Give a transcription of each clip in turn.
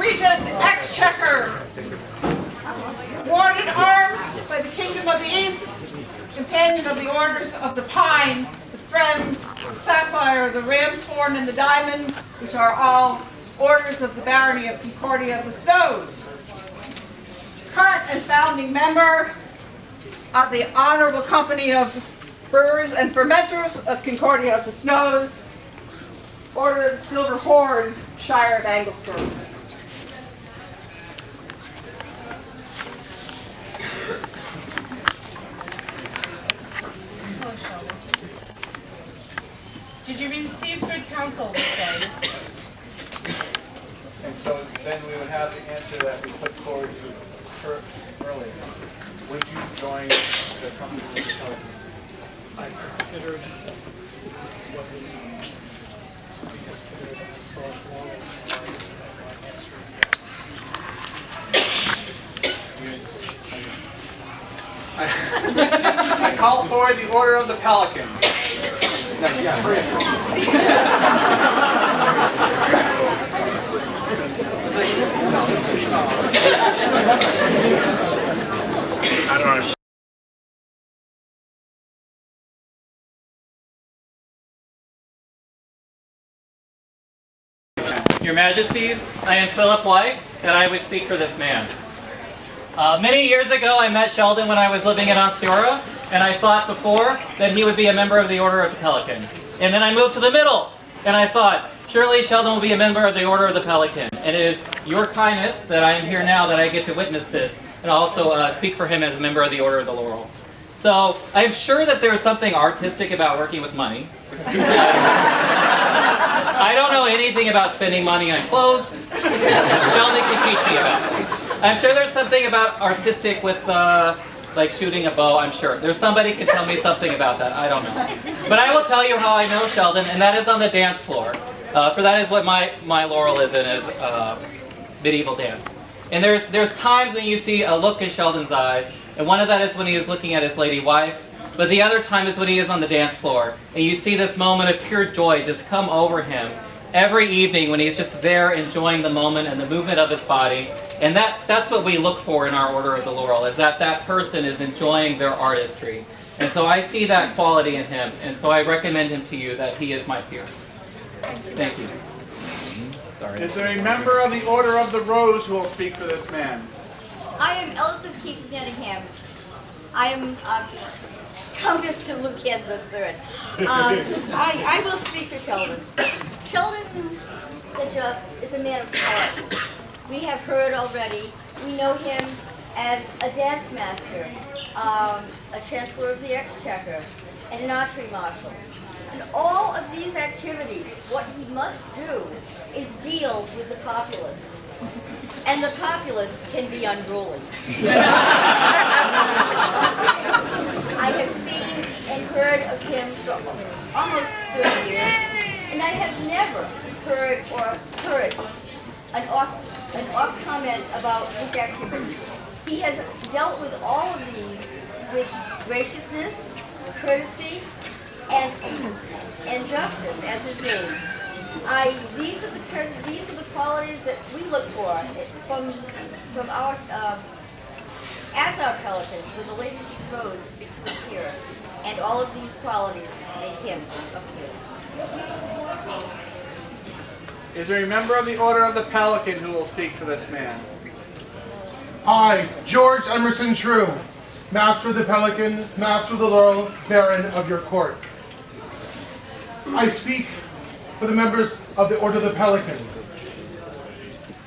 Regent Exchequer, Warded Arms by the Kingdom of the East, Companion of the Orders of the Pine, the Friends, the Sapphire, the Ram's Horn, and the Diamond, which are all orders of the Barony of Concordia of the Snows. Current and founding member of the Honorable Company of Brewers and Fermenters of Concordia of the Snows, Order of the Silver Horn, Shire of Anglesford. Hello, Sheldon. Did you receive good counsel this day? And so then we would have the answer that we put forward to her earlier. Would you join the company with the Pelican? I considered what was to be considered for a moral my answer is yes. I call forward the Order of the Pelican. Yeah, hurry I don't know. Your Majesties, I am Philip White, and I would speak for this man. Many years ago, I met Sheldon when I was living in Osceola, and I thought before that he would be a member of the Order of the Pelican. And then I moved to the middle, and I thought, surely Sheldon will be a member of the Order of the Pelican. And it is your kindness that I am here now that I get to witness this, and also speak for him as a member of the Order of the Laurel. So, I'm sure that there is something artistic about working with money. I don't know anything about spending money on clothes. Sheldon can teach me about it. I'm sure there's something about artistic with like shooting a bow, I'm sure. There's somebody can tell me something about that, I don't know. But I will tell you how I know Sheldon, and that is on the dance floor. For that is what my Laurel is in, is medieval dance. And there's times when you see a look in Sheldon's eyes, and one of that is when he is looking at his lady wife, but the other time is when he is on the dance floor, and you see this moment of pure joy just come over him every evening when he's just there enjoying the moment and the movement of his body. And that's what we look for in our Order of the Laurel, is that that person is enjoying their artistry. And so I see that quality in him, and so I recommend him to you that he is my peer. Thank you. Sorry. Is there a member of the Order of the Rose who will speak for this man? I am Elizabeth Keith Nettingham. I am Countess to Lucan III. I will speak for Sheldon. Sheldon the Just is a man of parts. We have heard already. We know him as a dance master, a Chancellor of the Exchequer, and an archery marshal. In all of these activities, what he must do is deal with the populace. And the populace can be unruly. I have seen and heard of him for almost 30 years, and I have never heard an off comment about his activities. He has dealt with all of these with graciousness, courtesy, and justice as his name. These are the qualities that we look for from our as our pelicans when the Lady Rose speaks with here, and all of these qualities make him a peer. Is there a member of the Order of the Pelican who will speak for this man? I, George Emerson True, Master of the Pelican, Master of the Laurel, Baron of your court. I speak for the members of the Order of the Pelican.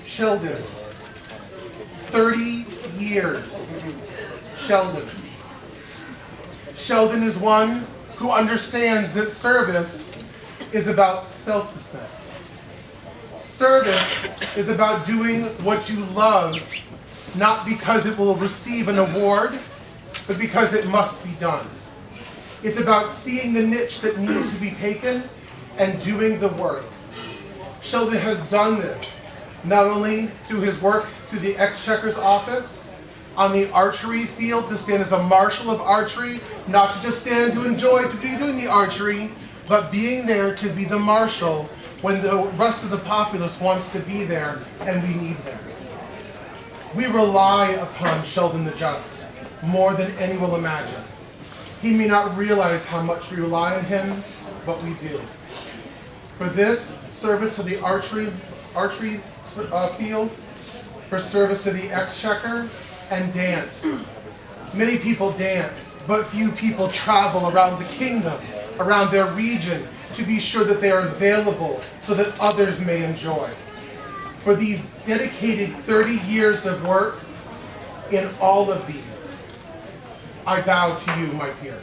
Sheldon. 30 years. Sheldon. Sheldon is one who understands that service is about selflessness. Service is about doing what you love, not because it will receive an award, but because it must be done. It's about seeing the niche that needs to be taken and doing the work. Sheldon has done this, not only through his work through the Exchequer's office, on the archery field to stand as a marshal of archery, not to just stand to enjoy to be doing the archery, but being there to be the marshal when the rest of the populace wants to be there and we need them. We rely upon Sheldon the Just more than any will imagine. He may not realize how much we rely on him, but we do. For this, service to the archery field, for service to the exchequer, and dance. Many people dance, but few people travel around the kingdom, around their region, to be sure that they are available so that others may enjoy. For these dedicated 30 years of work, in all of these, I bow to you, my peer.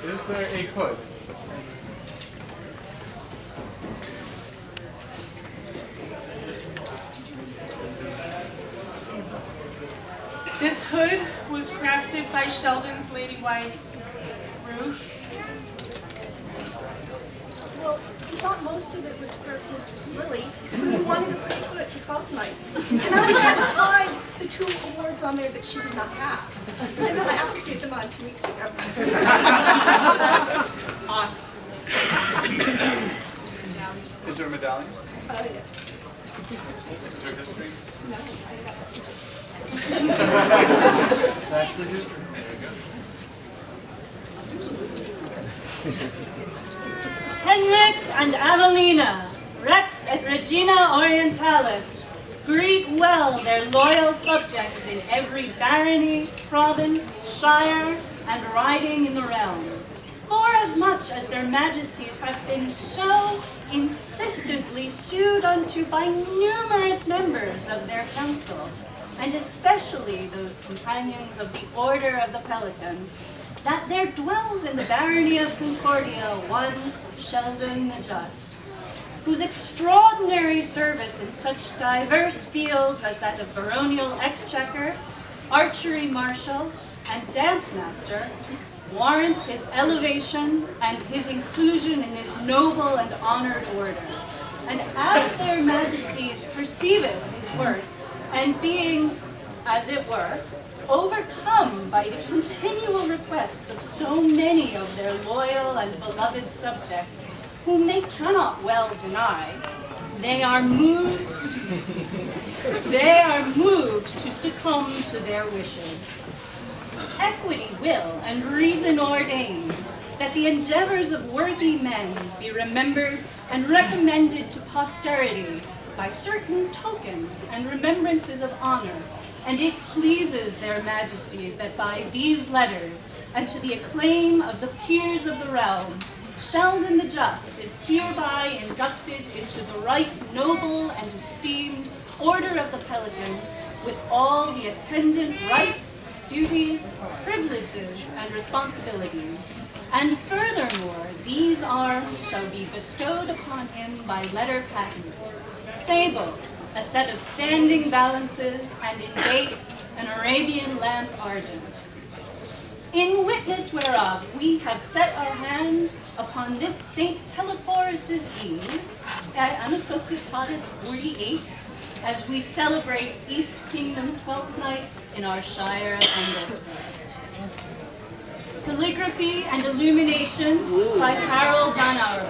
Is there a hood? This hood was crafted by Sheldon's lady wife, Ruth. Well, he thought most of it was for Mistress Lily, who wanted a pretty hood for Twelfth Night. And I had to hide the 2 awards on there that she did not have. And then I appliqued them on 2 weeks ago. Awesome. Is there a medallion? Yes. Is there history? No, That's the history. Henrik and Avelina, Rex et Regina Orientalis, greet well their loyal subjects in every barony, province, shire, and riding in the realm. Forasmuch as their majesties have been so insistently sued unto by numerous members of their council, and especially those companions of the Order of the Pelican, that there dwells in the barony of Concordia one Sheldon the Just, whose extraordinary service in such diverse fields as that of baronial exchequer, archery marshal, and dance master warrants his elevation and his inclusion in this noble and honored order. And as their majesties perceiveth his worth, and being, as it were, overcome by the continual requests of so many of their loyal and beloved subjects, whom they cannot well deny, they are moved to succumb to their wishes. Equity will and reason ordained that the endeavors of worthy men be remembered and recommended to posterity by certain tokens and remembrances of honor, and it pleases their majesties that by these letters, and to the acclaim of the peers of the realm, Sheldon the Just is hereby inducted into the right noble and esteemed Order of the Pelican, with all the attendant rights, duties, privileges, and responsibilities. And furthermore, these arms shall be bestowed upon him by letter patent. Sable, a set of standing balances, and in base, an Arabian lamp ardent. In witness whereof we have set our hand upon this St. Telephorus's eve, at Anasocietatis 48, as we celebrate East Kingdom Twelfth Night in our Shire of Anglesburg. Calligraphy and illumination by Carol Van Auer.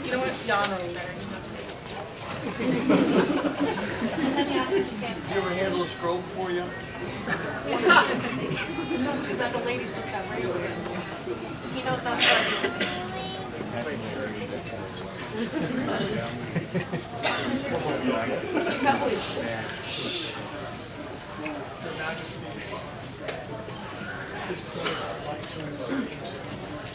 You know what? Yana is better. You ever handle a scroll before, you? Let the ladies do that right away. He knows not to. Your Majesties, at this point, I'd like to insert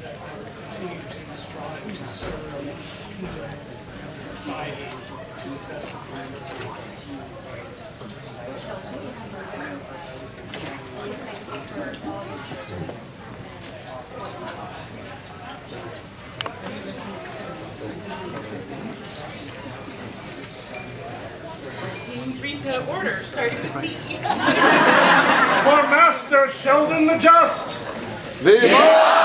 that we're continue to strive to serve the kingdom and society to the best of our ability. Read the order, starting with B. For Master Sheldon the Just! Viva!